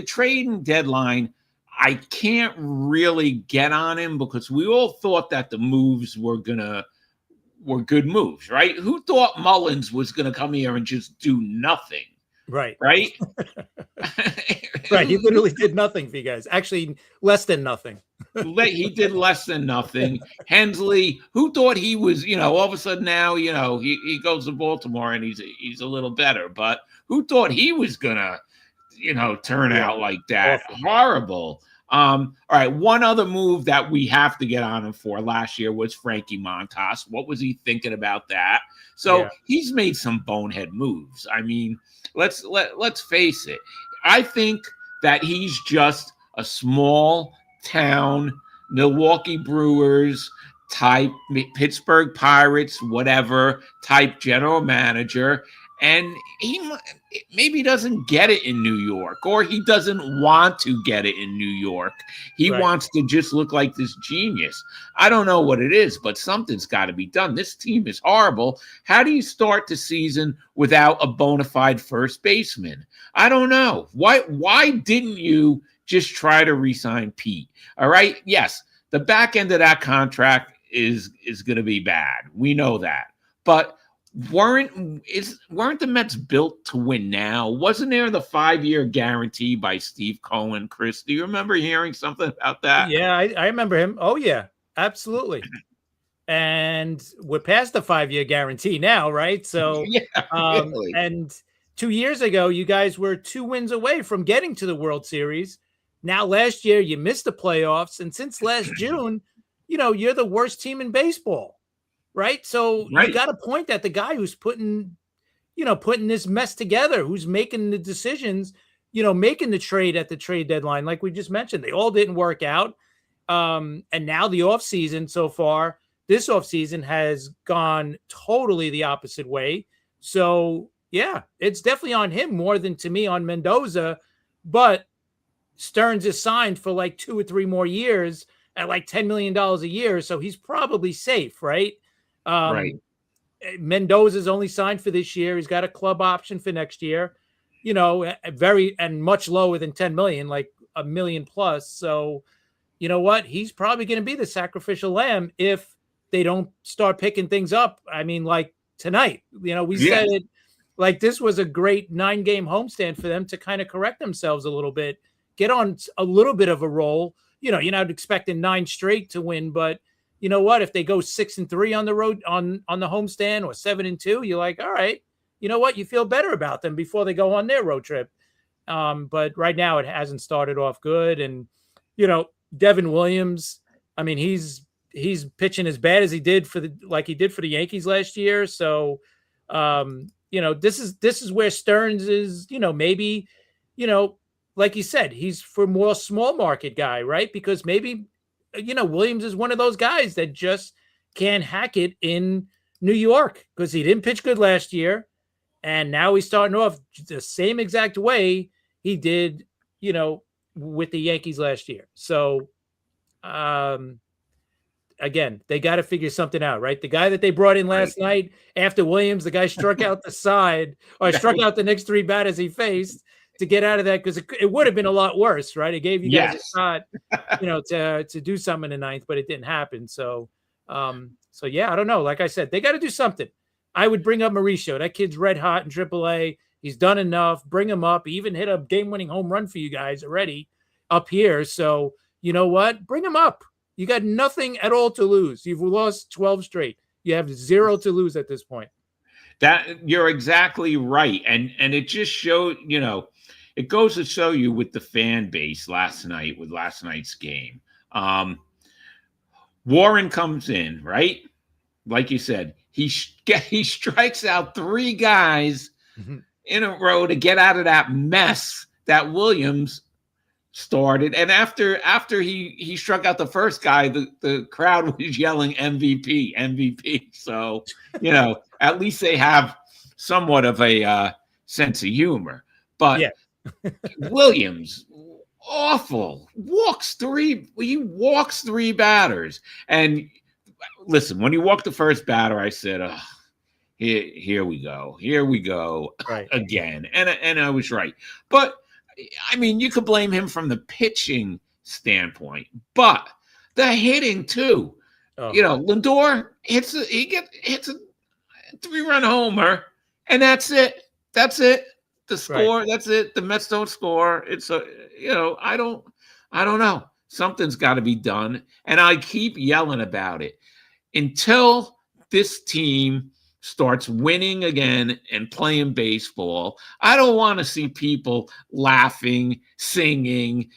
trading deadline, I can't really get on him because we all thought that the moves were good moves, right? Who thought Mullins was going to come here and just do nothing? Right. Right. He literally did nothing for you guys. Actually, less than nothing. He did less than nothing. Hensley, who thought he was, all of a sudden now, he goes to Baltimore and he's a little better. But who thought he was gonna, turn out like that? Awful. Horrible. All right. One other move that we have to get on him for last year was Frankie Montas. What was he thinking about that? So he's made some bonehead moves. I mean, let's face it. I think that he's just a small town Milwaukee Brewers type, Pittsburgh Pirates, whatever type general manager. And he maybe doesn't get it in New York, or he doesn't want to get it in New York. He wants to just look like this genius. I don't know what it is, but something's got to be done. This team is horrible. How do you start the season without a bona fide first baseman? I don't know. Why didn't you just try to re-sign Pete? All right. Yes, the back end of that contract is going to be bad. We know that. But weren't the Mets built to win now? Wasn't there the 5-year guarantee by Steve Cohen? Chris, do you remember hearing something about that? Yeah, I remember him. Oh yeah, absolutely. And we're past the 5-year guarantee now, right? So really. And 2 years ago, you guys were 2 wins away from getting to the World Series. Now, last year you missed the playoffs, and since last June, you're the worst team in baseball. Right. So you got to point at the guy who's putting this mess together, who's making the decisions, making the trade at the trade deadline. Like we just mentioned, they all didn't work out. And now the offseason so far, this offseason has gone totally the opposite way. So, yeah, it's definitely on him more than to me on Mendoza. But Stearns is signed for like 2 or 3 more years at like $10 million a year. So he's probably safe. Right. Mendoza's only signed for this year. He's got a club option for next year, much lower than 10 million, like $1 million plus. So, you know what? He's probably going to be the sacrificial lamb if they don't start picking things up. I mean, like tonight, we said it like this was a great 9-game homestand for them to kind of correct themselves a little bit, get on a little bit of a roll. You're not expecting 9 straight to win, but you know what? If they go 6-3 on the road on the homestand or 7-2, you're like, all right, you know what? You feel better about them before they go on their road trip. But right now it hasn't started off good. And, Devin Williams, I mean, he's pitching as bad as he did for the Yankees last year. So, this is where Stearns is, maybe, like you said, he's for more small market guy, right? Because maybe, Williams is one of those guys that just can't hack it in New York because he didn't pitch good last year. And now he's starting off the same exact way he did, with the Yankees last year. So, again, they got to figure something out, right? The guy that they brought in last night after Williams, the guy struck out the side or struck out the next 3 batters he faced to get out of that because it would have been a lot worse, right? It gave you guys a shot, to do something in the 9th, but it didn't happen. So, yeah, I don't know. Like I said, they got to do something. I would bring up Mauricio. That kid's red hot in AAA. He's done enough. Bring him up. He even hit a game-winning home run for you guys already. up here. So you know what? Bring him up. You got nothing at all to lose. You've lost 12 straight. You have 0 to lose at this point. That you're exactly right. And it just showed, it goes to show you with the fan base last night, with last night's game. Warren comes in, right? Like you said, he strikes out 3 guys in a row to get out of that mess that Williams started. And after he struck out the first guy, the crowd was yelling MVP, MVP. So, at least they have somewhat of a sense of humor. But yeah. Williams, awful. He walks 3 batters. And listen, when he walked the first batter, I said, oh, here we go. Here we go again. And I was right. But I mean, you could blame him from the pitching standpoint, but the hitting too. Oh. Lindor hits a 3-run homer, and that's it. That's it. The score. That's it. The Mets don't score. It's I don't know. Something's got to be done, and I keep yelling about it until this team starts winning again and playing baseball. I don't want to see people laughing, singing,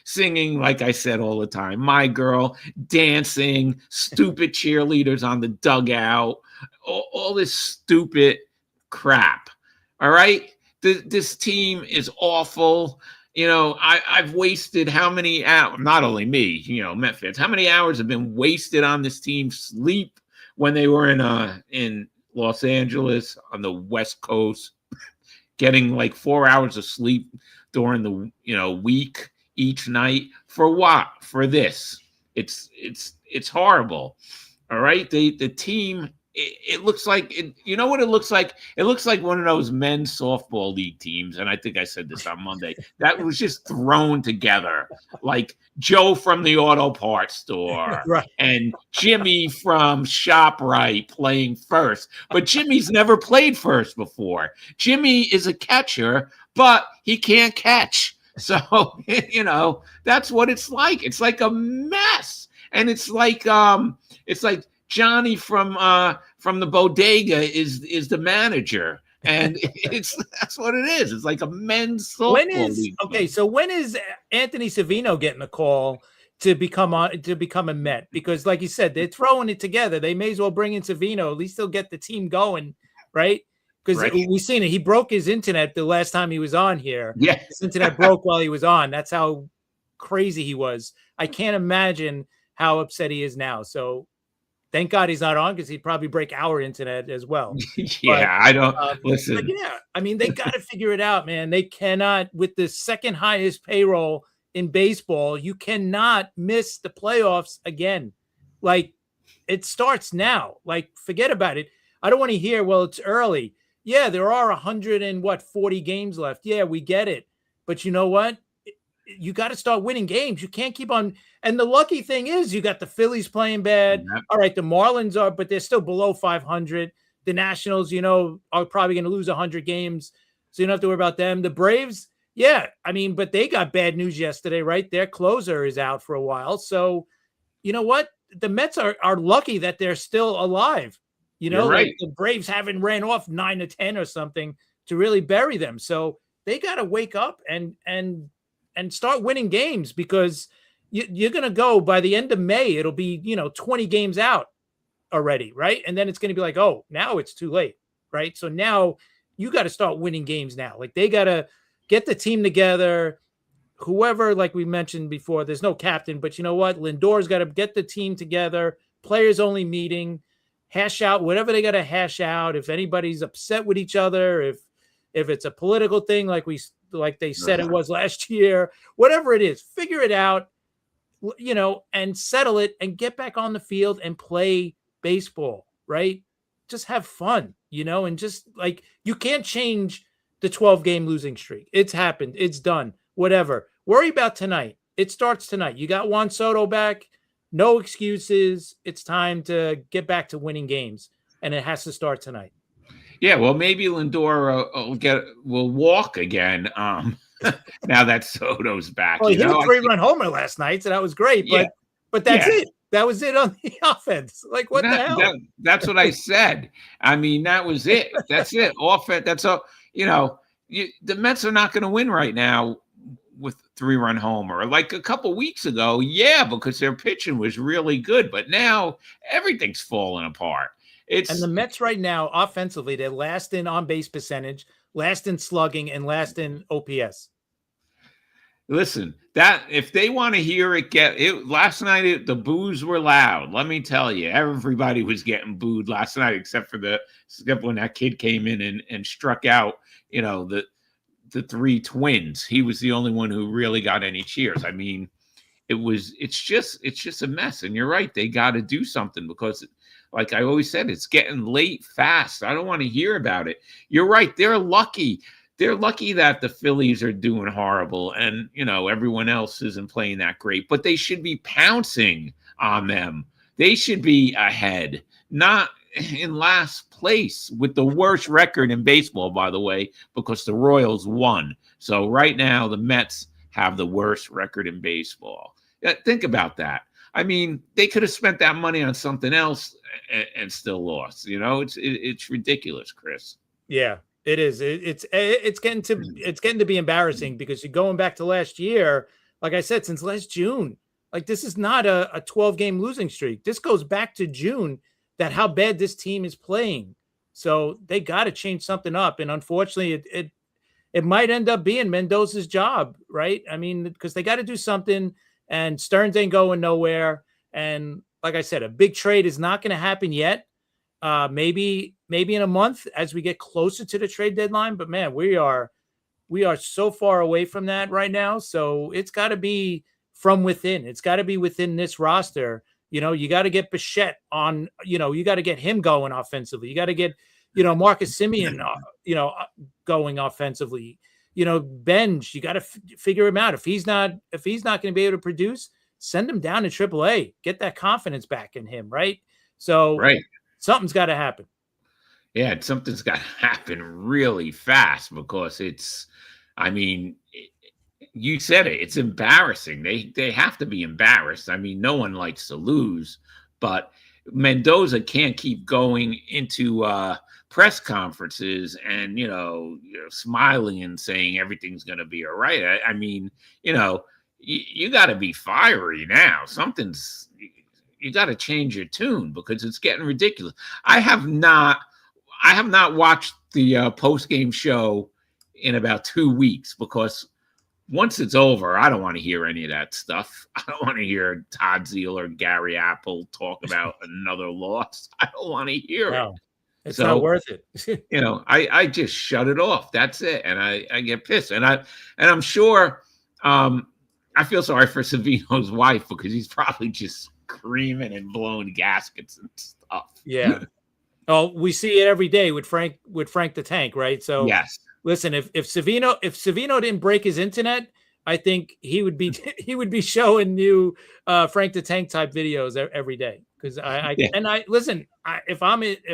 like I said all the time, my girl, dancing, stupid cheerleaders on the dugout, all this stupid crap. All right? This team is awful. I've wasted how many hours, not only me, Met fans, how many hours have been wasted on this team's sleep when they were in Los Angeles on the West Coast, getting like 4 hours of sleep during the week each night. For what? For this. It's horrible. All right. The team, it looks like you know what it looks like? It looks like one of those men's softball league teams. And I think I said this on Monday, that was just thrown together, like Joe from the auto parts store and Jimmy from ShopRite playing first. But Jimmy's never played first before. Jimmy is a catcher, but he can't catch. So, that's what it's like. It's like a mess. And it's like Johnny from the bodega is the manager, and that's what it is. It's like a men's softball league. So when is Anthony Savino getting a call to become a Met? Because like you said, they're throwing it together. They may as well bring in Savino. At least they'll get the team going, right? Because we've seen it. He broke his internet the last time he was on here. Yeah, his internet broke while he was on. That's how crazy he was. I can't imagine how upset he is now. So. Thank God he's not on, because he'd probably break our internet as well. I don't listen. Yeah, I mean, they got to figure it out, man. They cannot, with the second highest payroll in baseball, you cannot miss the playoffs again. Like, it starts now. Like, forget about it. I don't want to hear, well, it's early. Yeah, there are 40 games left. Yeah, we get it. But you know what? You got to start winning games. You can't keep on. And the lucky thing is you got the Phillies playing bad. Yep. All right, the Marlins are, but they're still below 500. The Nationals, are probably going to lose 100 games. So you don't have to worry about them. The Braves, yeah, I mean, but they got bad news yesterday, right? Their closer is out for a while. So you know what? The Mets are lucky that they're still alive. Right. Like the Braves haven't ran off 9-10 or something to really bury them. So they got to wake up and start winning games, because you're going to go by the end of May. It'll be, 20 games out already. Right. And then it's going to be like, oh, now it's too late. Right. So now you got to start winning games now. Like, they got to get the team together. Whoever, like we mentioned before, there's no captain, but you know what? Lindor's got to get the team together. Players only meeting, hash out whatever they got to hash out. If anybody's upset with each other, if it's a political thing, like they said it was last year, whatever it is, figure it out, and settle it and get back on the field and play baseball, right? Just have fun, and just like, you can't change the 12-game losing streak. It's happened. It's done. Whatever. Worry about tonight. It starts tonight. You got Juan Soto back. No excuses. It's time to get back to winning games, and it has to start tonight. Yeah, well, maybe Lindor will walk again. now that Soto's back. Well, he You hit know, a 3-run homer last night, so that was great. Yeah. But that's Yeah. it. That was it on the offense. Like, what the hell? That's what I said. I mean, that was it. That's it. Offense. That's all. You know, the Mets are not going to win right now with 3-run homer. Like a couple weeks ago, yeah, because their pitching was really good. But now everything's falling apart. And the Mets right now, offensively, they're last in on-base percentage, last in slugging, and last in OPS. Listen, that if they want to hear it, last night the boos were loud. Let me tell you, everybody was getting booed last night, except when that kid came in and struck out, you know, the 3 twins. He was the only one who really got any cheers. I mean, it's just a mess. And you're right, they got to do something because, like I always said, it's getting late fast. I don't want to hear about it. You're right, they're lucky. They're lucky that the Phillies are doing horrible and, you know, everyone else isn't playing that great, but they should be pouncing on them. They should be ahead, not in last place with the worst record in baseball, by the way, because the Royals won. So right now the Mets have the worst record in baseball. Think about that. I mean, they could have spent that money on something else and still lost. You know, it's ridiculous, Chris. Yeah. It is. It's getting to be embarrassing because you're going back to last year. Like I said, since last June, like this is not a 12-game losing streak. This goes back to June. That how bad this team is playing. So they got to change something up. And unfortunately, it might end up being Mendoza's job, right? I mean, because they got to do something. And Stearns ain't going nowhere. And like I said, a big trade is not going to happen yet. Maybe in a month as we get closer to the trade deadline. But man, we are so far away from that right now. So it's got to be from within. It's got to be within this roster. You know, you got to get Bichette on. You know, you got to get him going offensively. You got to get, you know, Marcus Semien, going offensively. You know, Benj, you got to figure him out. If he's not going to be able to produce, send him down to AAA. Get that confidence back in him, right? So right. Something's got to happen. Yeah, something's got to happen really fast because you said it. It's embarrassing. They have to be embarrassed. I mean, no one likes to lose, but Mendoza can't keep going into press conferences and, you know, smiling and saying everything's going to be all right. I mean, you know, you got to be fiery now. You got to change your tune because it's getting ridiculous. I have not watched the post-game show in about 2 weeks because once it's over, I don't want to hear any of that stuff. I don't want to hear Todd Zeal or Gary Apple talk about another loss. I don't want to hear it. It's not worth it. You know, I just shut it off. That's it. And I get pissed. And I'm sure I feel sorry for Savino's wife because he's probably just screaming and blowing gaskets and stuff. Yeah. Oh, we see it every day with Frank the Tank, right? So yes. Listen, if Savino didn't break his internet, I think he would be showing you Frank the Tank type videos every day. Because if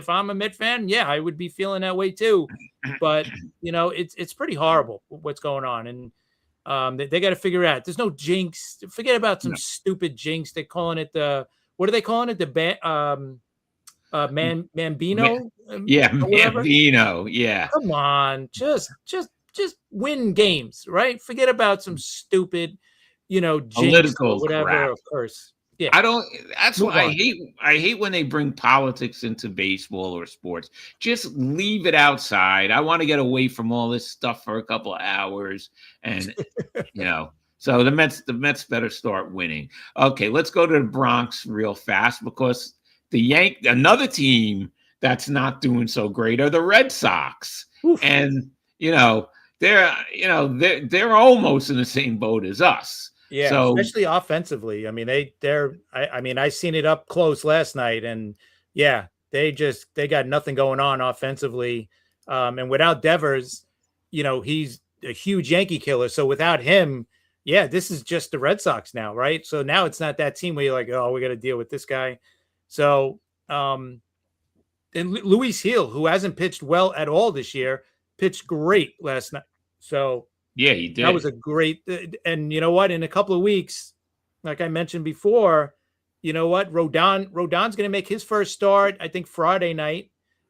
I'm a Met fan, yeah, I would be feeling that way too. But you know, it's pretty horrible what's going on, and they got to figure it out. There's no jinx. Forget about some stupid jinx. They're calling it what are they calling it? Mambino? Mambino. Yeah. Come on, just win games, right? Forget about some stupid, jinx political or whatever crap. Of course. Yeah. That's what I hate. I hate when they bring politics into baseball or sports. Just leave it outside. I want to get away from all this stuff for a couple of hours. And, so the Mets better start winning. Okay, let's go to the Bronx real fast because another team that's not doing so great are the Red Sox. Oof. And, they're almost in the same boat as us. Yeah, so, especially offensively. I mean, I seen it up close last night, and yeah, they got nothing going on offensively. And without Devers, he's a huge Yankee killer. So without him, yeah, this is just the Red Sox now, right? So now it's not that team where you're like, oh, we got to deal with this guy. So, and Luis Hill, who hasn't pitched well at all this year, pitched great last night. So Yeah, he did. That was a great, and you know what? In a couple of weeks, like I mentioned before, you know what? Rodon's going to make his first start, I think Friday night,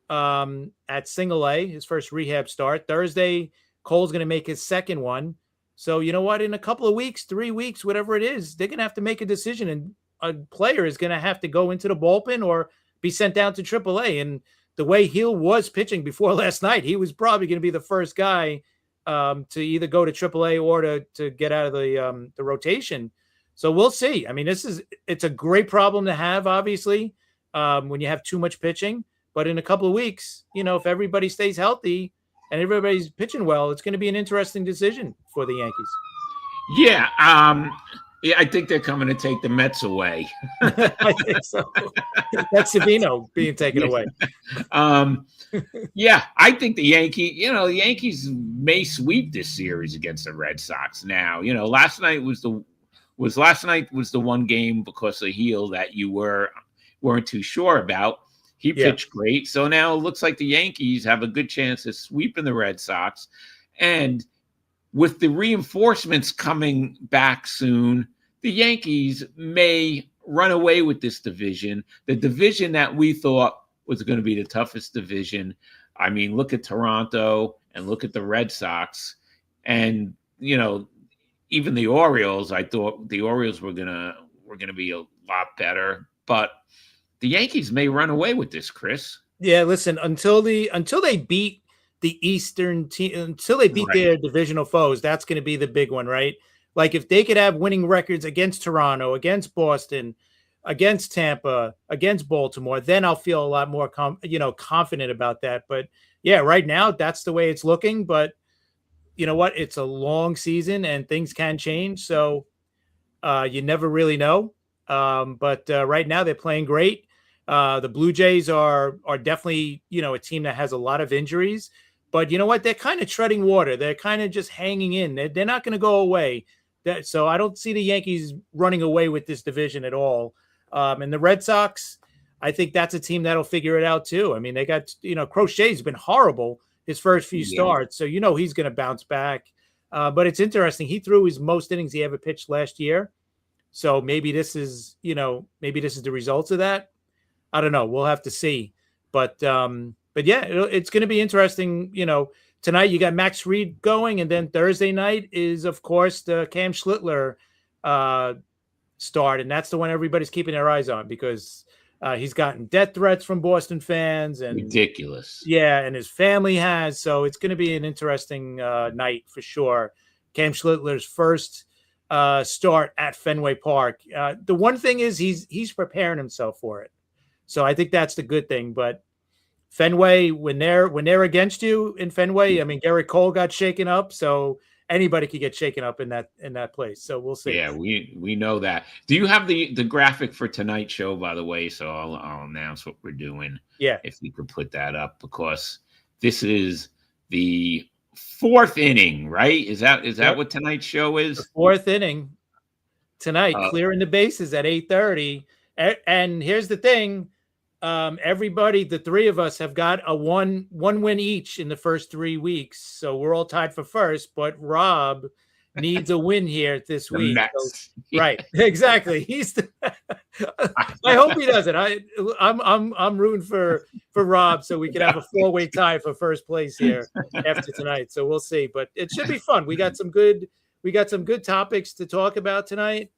at Single A, his first rehab start. Thursday, Cole's going to make his second one. So you know what? In a couple of weeks, 3 weeks, whatever it is, they're going to have to make a decision, and a player is going to have to go into the bullpen or be sent down to AAA. And the way Hill was pitching before last night, he was probably going to be the first guy to either go to AAA or to get out of the rotation. So we'll see. I mean, it's a great problem to have, obviously, when you have too much pitching. But in a couple of weeks, you know, if everybody stays healthy and everybody's pitching well, it's going to be an interesting decision for the Yankees. Yeah, yeah, I think they're coming to take the Mets away. I think so. That's Savino being taken away. Yeah, I think the Yankees may sweep this series against the Red Sox. Now, you know, last night was the one game because of Heel that you weren't too sure about. He pitched great, so now it looks like the Yankees have a good chance of sweeping the Red Sox, and with the reinforcements coming back soon, the Yankees may run away with this division. The division that we thought was going to be the toughest division. I mean, look at Toronto and look at the Red Sox. And, you know, even the Orioles, I thought the Orioles were going to be a lot better. But the Yankees may run away with this, Chris. Yeah, listen, until they beat the Eastern team, until they beat their divisional foes, that's going to be the big one, right? Like if they could have winning records against Toronto, against Boston, against Tampa, against Baltimore, then I'll feel a lot more confident about that. But yeah, right now that's the way it's looking. But you know what? It's a long season and things can change, so you never really know. But right now they're playing great. The Blue Jays are definitely, you know, a team that has a lot of injuries. But you know what? They're kind of treading water. They're kind of just hanging in. They're not going to go away. So I don't see the Yankees running away with this division at all. And the Red Sox, I think that's a team that'll figure it out too. I mean, they got, you know, Crochet's been horrible his first few starts. So, you know, he's going to bounce back. But it's interesting. He threw his most innings he ever pitched last year. So maybe this is the results of that. I don't know. We'll have to see. But yeah, it's going to be interesting. You know, tonight you got Max Fried going, and then Thursday night is, of course, the Cam Schlittler start, and that's the one everybody's keeping their eyes on because he's gotten death threats from Boston fans and ridiculous. Yeah, and his family has. So it's going to be an interesting night for sure. Cam Schlittler's first start at Fenway Park. The one thing is he's preparing himself for it. So I think that's the good thing. But Fenway, when they're against you in Fenway, I mean, Gary Cole got shaken up, so anybody could get shaken up in that place. So we'll see. Yeah, we know that. Do you have the graphic for tonight's show, by the way? So I'll announce what we're doing. Yeah, if you could put that up, because this is the fourth inning, right? Is that what tonight's show is? The fourth inning tonight, clearing the bases at 8:30. And here's the thing. Everybody, the three of us have got a one win each in the first 3 weeks. So we're all tied for first, but Rob needs a win here this week. So, right. Exactly. I hope he does it. I'm rooting for Rob so we can have a 4-way tie for first place here after tonight. So we'll see, but it should be fun. We got some good topics to talk about tonight.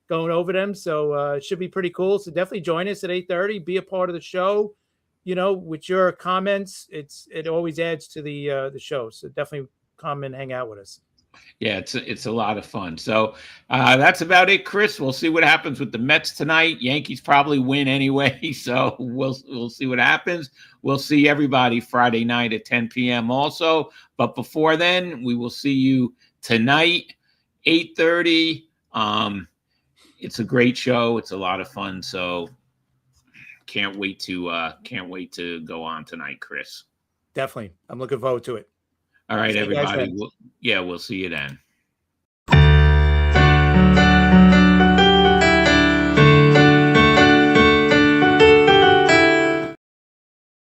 Going over them. So it should be pretty cool. So definitely join us at 8:30. Be a part of the show. You know, with your comments, it always adds to the show. So definitely come and hang out with us. Yeah, it's a lot of fun. So that's about it, Chris. We'll see what happens with the Mets tonight. Yankees probably win anyway. So we'll see what happens. We'll see everybody Friday night at 10 p.m. also. But before then, we will see you tonight, 8:30. It's a great show. It's a lot of fun. So can't wait to go on tonight, Chris. Definitely. I'm looking forward to it. All right, everybody. We'll see you then.